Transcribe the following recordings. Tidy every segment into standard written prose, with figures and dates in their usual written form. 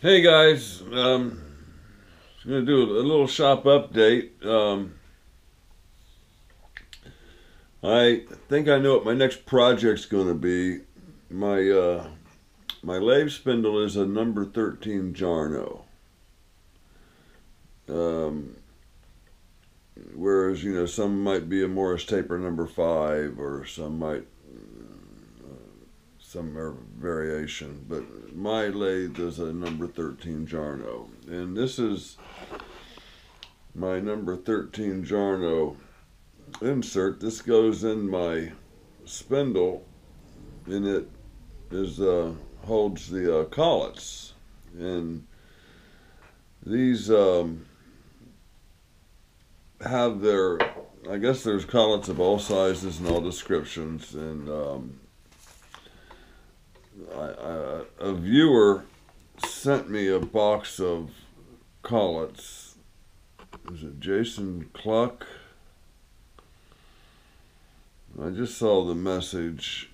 Hey guys, gonna do a little shop update. I think I know what my next project's gonna be. My lathe spindle is a number 13 Jarno. Um, Whereas some might be a Morris Taper number 5, or some variation, but my lathe is a number 13 Jarno, and this is my number 13 Jarno insert. This goes in my spindle, and it holds the collets, and these have their, I guess there's collets of all sizes and all descriptions, and a viewer sent me a box of collets. Is it Jason Cluck? I just saw the message.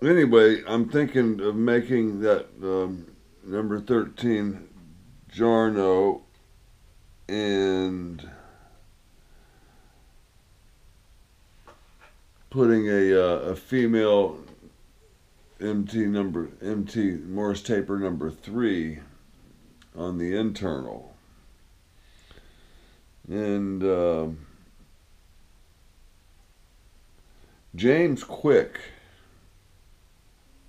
Anyway, I'm thinking of making that number 13 Jarno and putting a female MT Morris Taper number 3 on the internal, and James Quick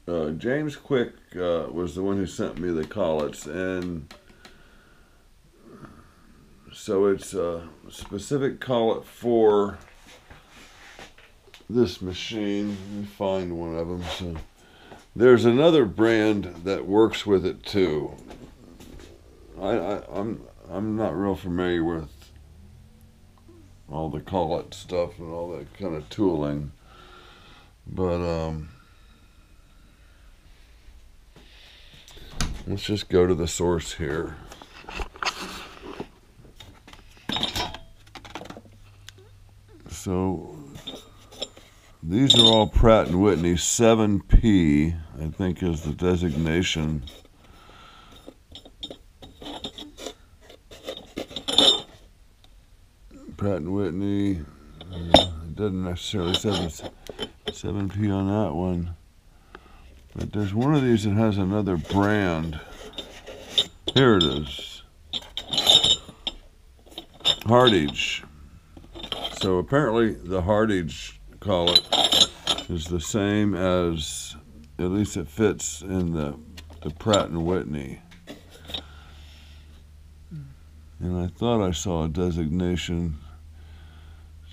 was the one who sent me the collets, and so it's a specific collet for this machine. Let me find one of them. So there's another brand that works with it too. I'm not real familiar with all the collet stuff and all that kind of tooling, but let's just go to the source here. So these are all Pratt & Whitney 7P, I think is the designation. Pratt & Whitney, it doesn't necessarily say 7P on that one. But there's one of these that has another brand. Here it is. Hardage. So apparently the Hardage collet is the same as, at least it fits in the Pratt & Whitney. And I thought I saw a designation.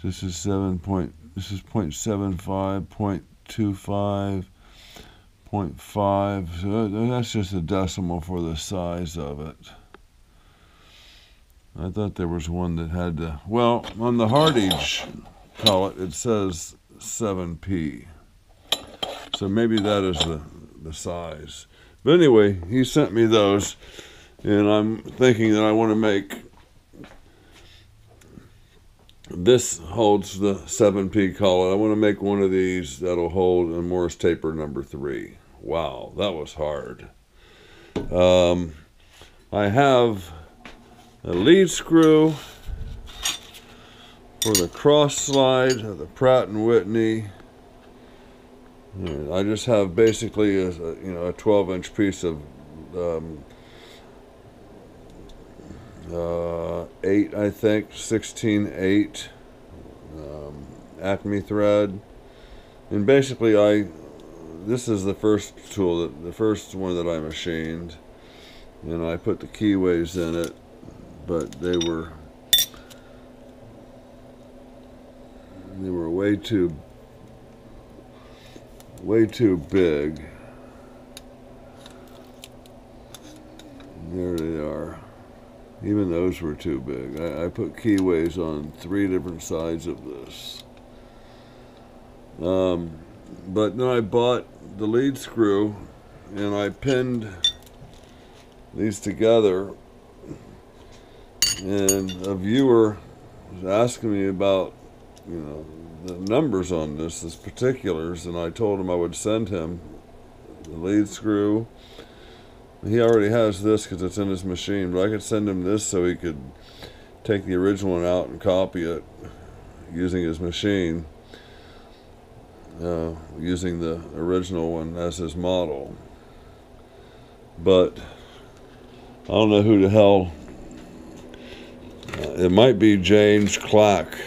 This is 0.75, 0.25, 0.5. So that's just a decimal for the size of it. I thought there was one that had to, well, on the Hardage collet it says 7P. So maybe that is the size. But anyway, he sent me those, and I'm thinking that I want to make, this holds the 7P collet. I want to make one of these that'll hold a Morris Taper number 3. Wow, that was hard. I have a lead screw for the cross slide of the Pratt & Whitney. I just have basically a 12-inch piece of 8, I think, 16/8 Acme thread, and basically this is the first tool, the first one that I machined, and I put the keyways in it, but they were way too big. There they are. Even those were too big. I put keyways on 3 different sides of this. But then I bought the lead screw, and I pinned these together And a viewer was asking me about, the numbers on this particulars, and I told him I would send him the lead screw. He already has this because it's in his machine, but I could send him this so he could take the original one out and copy it using his machine, using the original one as his model. But I don't know who the hell. It might be James Cluck.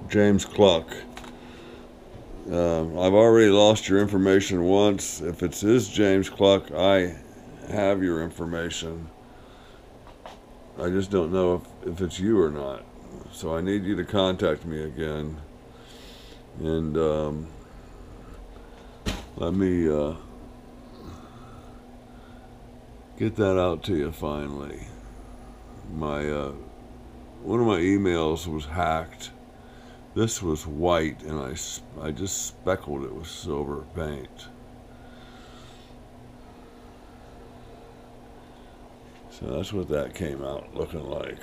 James Cluck. I've already lost your information once. If it is James Cluck, I have your information. I just don't know if it's you or not. So I need you to contact me again. And let me get that out to you finally. One of my emails was hacked. This was white, and I just speckled it with silver paint. So that's what that came out looking like.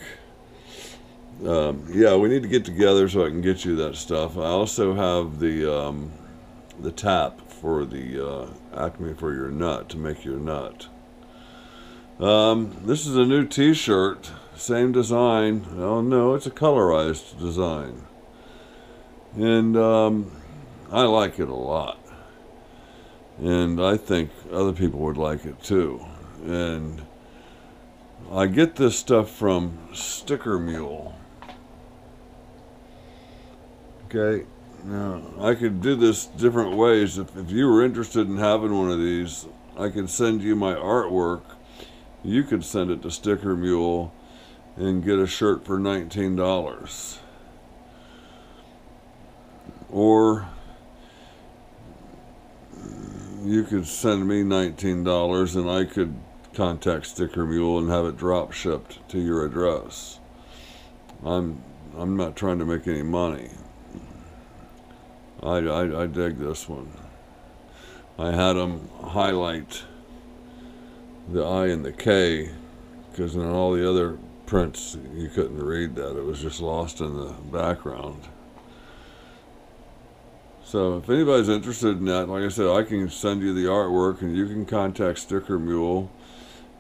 Yeah, we need to get together so I can get you that stuff. I also have the tap for the Acme for your nut, to make your nut. This is a new t-shirt, same design. Oh no, it's a colorized design. And I like it a lot. And I think other people would like it too. And I get this stuff from Sticker Mule. Okay, now I could do this different ways. If you were interested in having one of these, I could send you my artwork. You could send it to Sticker Mule and get a shirt for $19. Or you could send me $19 and I could contact Sticker Mule and have it drop shipped to your address. I'm not trying to make any money. I dig this one. I had them highlight the I and the K because in all the other prints you couldn't read that. It was just lost in the background. So if anybody's interested in that, like I said, I can send you the artwork and you can contact Sticker Mule.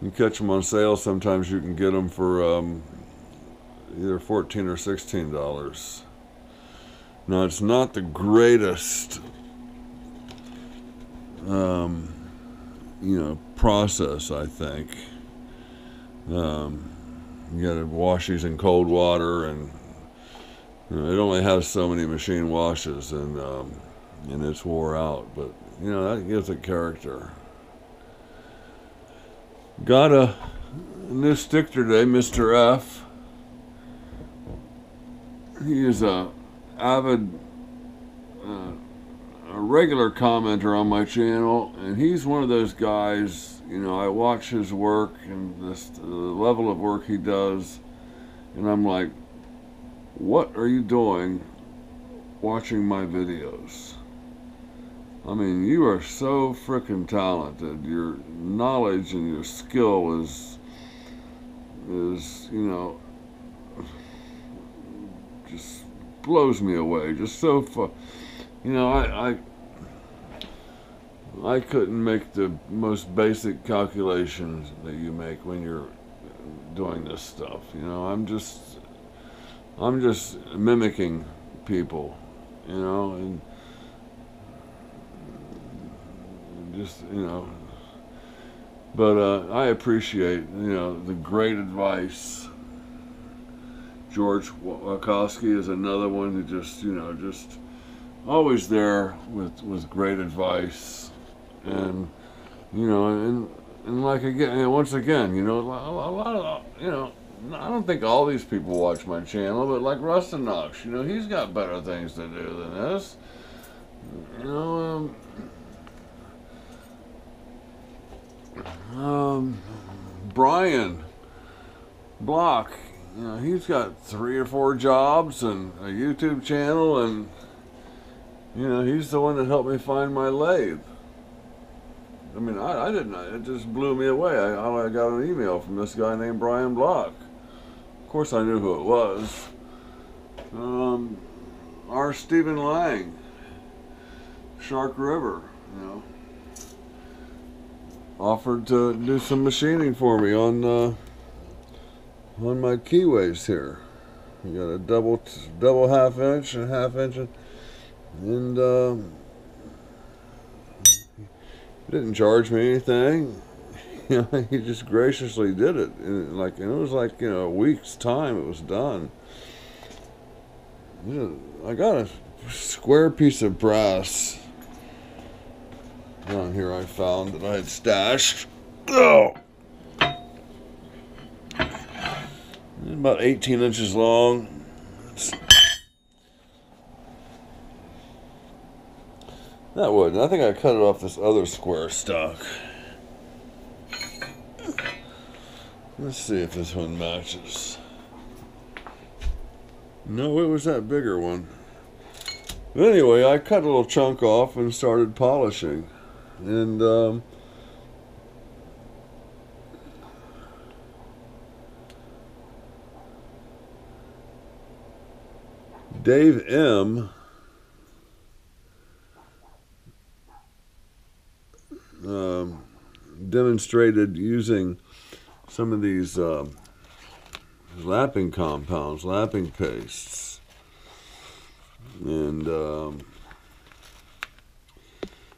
You can catch them on sale. Sometimes you can get them for either $14 or $16. Now it's not the greatest, process. I think you got to wash these in cold water, and it only has so many machine washes, and it's wore out. But that gives it character. Got a new stick today, Mr. F. He is a regular commenter on my channel, and he's one of those guys, I watch his work and the level of work he does, and I'm like, what are you doing watching my videos? I mean, you are so frickin' talented. Your knowledge and your skill is just blows me away. Just so far. I couldn't make the most basic calculations that you make when you're doing this stuff. I'm just mimicking people, and just, but I appreciate, the great advice. George Wachowski is another one who just always there with great advice, and like again, once again, a lot of, I don't think all these people watch my channel, but like Rustin Knox, he's got better things to do than this. Brian Block, he's got 3 or 4 jobs and a YouTube channel, and he's the one that helped me find my lathe. I mean, I didn't. It just blew me away. I got an email from this guy named Brian Block. Of course I knew who it was. Our Stephen Lang, Shark River, you know, offered to do some machining for me on my keyways here. You got a double half inch and half inch, and didn't charge me anything. You know, he just graciously did it. And it was like, you know, a week's time it was done. I got a square piece of brass down here I found that I had stashed. Oh! About 18 inches long. That wouldn't. I think I cut it off this other square stock. Let's see if this one matches. No, it was that bigger one. But anyway, I cut a little chunk off and started polishing. And Dave M. Demonstrated using some of these lapping compounds, lapping pastes. And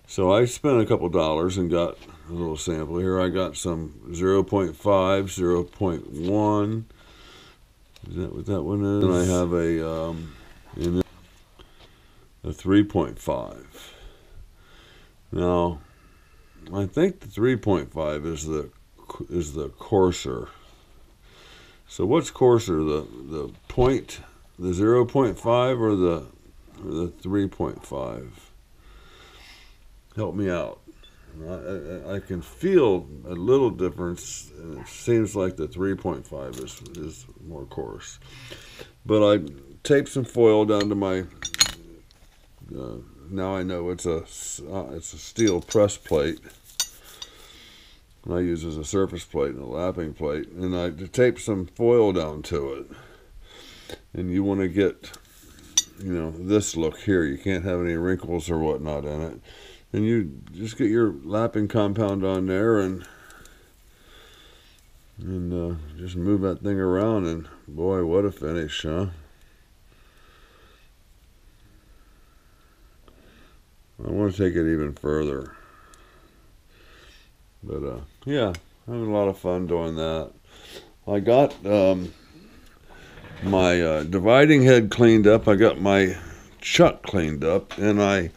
so I spent a couple dollars and got a little sample here. I got some 0.5, 0.1. Is that what that one is? And I have a 3.5. Now, I think the 3.5 is the coarser. So what's coarser, the 0.5 or the 3.5? Help me out. I can feel a little difference, and it seems like the 3.5 is more coarse. But I taped some foil down to my. Now I know it's a steel press plate. I use as a surface plate and a lapping plate, and I tape some foil down to it. And you want to get, you know, this look here. You can't have any wrinkles or whatnot in it. And you just get your lapping compound on there and just move that thing around, and boy, what a finish, huh? I want to take it even further. But yeah, having a lot of fun doing that. I got my dividing head cleaned up. I got my chuck cleaned up, and I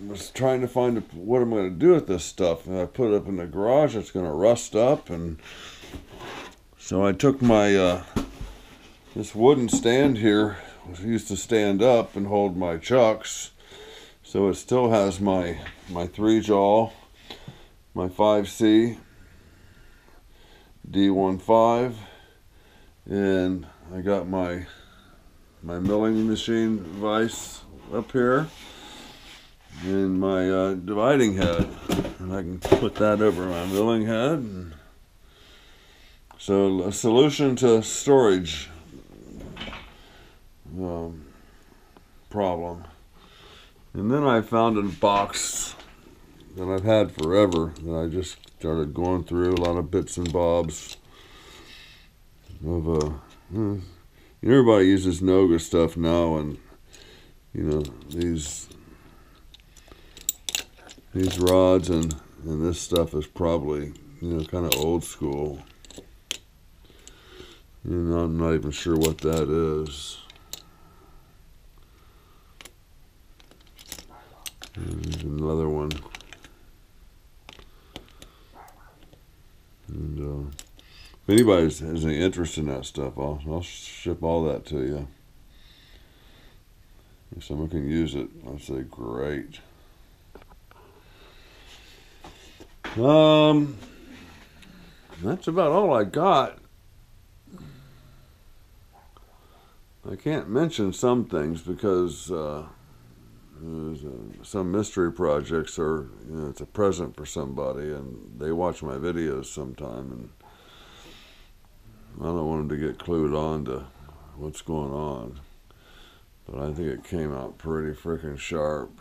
was trying to find what I'm going to do with this stuff. And I put it up in the garage. It's going to rust up, and so I took my this wooden stand here. Was used to stand up and hold my chucks, so it still has my 3-jaw, my 5C, D15, and I got my milling machine vise up here, and my dividing head, and I can put that over my milling head. And so a solution to storage problem. And then I found a box that I've had forever that I just started going through, a lot of bits and bobs of everybody uses Noga stuff now, and you know, these rods and this stuff is probably, you know, kind of old school. You know, I'm not even sure what that is. There's another one. And if anybody has any interest in that stuff, I'll ship all that to you. If someone can use it, I'd say great. That's about all I got. I can't mention some things because some mystery projects are, you know, it's a present for somebody, and they watch my videos sometime, I don't want him to get clued on to what's going on. But I think it came out pretty freaking sharp.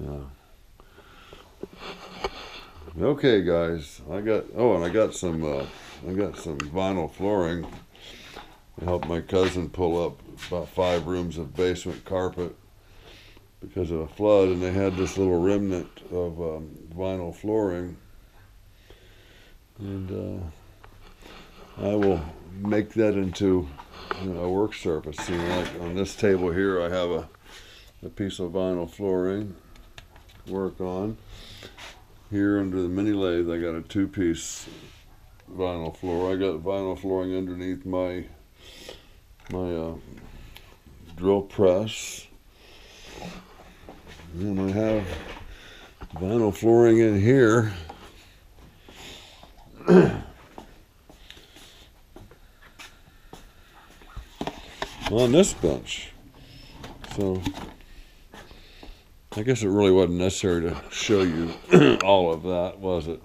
Yeah. Okay, guys. I got some vinyl flooring to help my cousin pull up about 5 rooms of basement carpet because of a flood, and they had this little remnant of vinyl flooring, and I will make that into a work surface. See, like on this table here, I have a piece of vinyl flooring to work on. Here under the mini lathe, I got a 2-piece vinyl floor. I got vinyl flooring underneath my drill press. And I have vinyl flooring in here. On this bench. So I guess it really wasn't necessary to show you all of that, was it?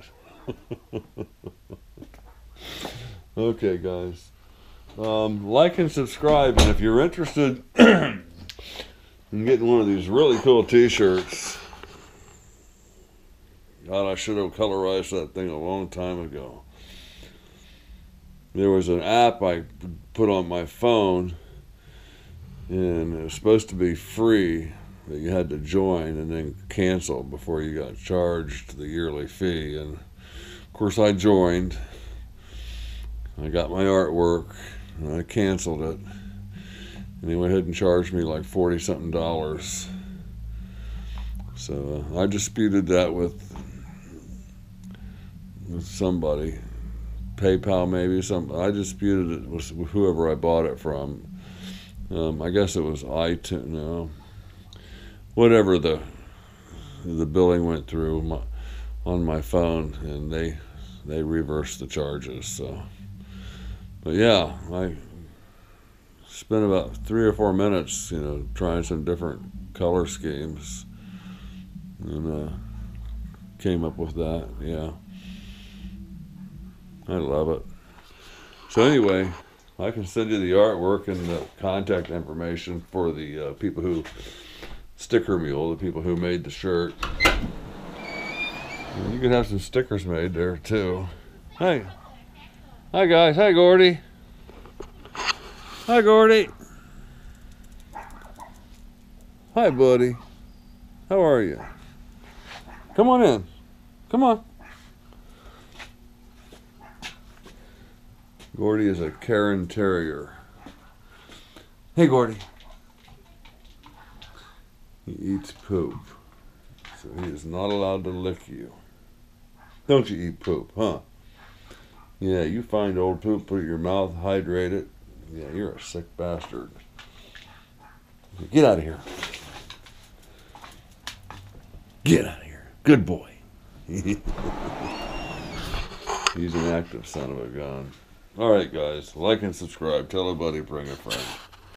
Okay, guys. Like and subscribe, and if you're interested in getting one of these really cool t-shirts, God, I should have colorized that thing a long time ago. There was an app I put on my phone, and it was supposed to be free, but you had to join and then cancel before you got charged the yearly fee. And of course I joined. I got my artwork, and I canceled it. And he went ahead and charged me like $40-something. So I disputed that with somebody, PayPal maybe. I disputed it with whoever I bought it from. I guess it was iTunes. No, whatever the billing went through on my phone, and they reversed the charges. So, but yeah, I spent about 3 or 4 minutes, trying some different color schemes, and came up with that. Yeah, I love it. So anyway, I can send you the artwork and the contact information for the people who sticker mule, the people who made the shirt. And you can have some stickers made there too. Hey, hi guys. Hi Gordy. Hi Gordy. Hi buddy. How are you? Come on in. Come on. Gordy is a Cairn Terrier. Hey Gordy. He eats poop, so he is not allowed to lick you. Don't you eat poop, huh? Yeah, you find old poop, put it in your mouth, hydrate it. Yeah, you're a sick bastard. Get out of here. Get out of here. Good boy. He's an active son of a gun. All right, guys. Like and subscribe. Tell a buddy, bring a friend.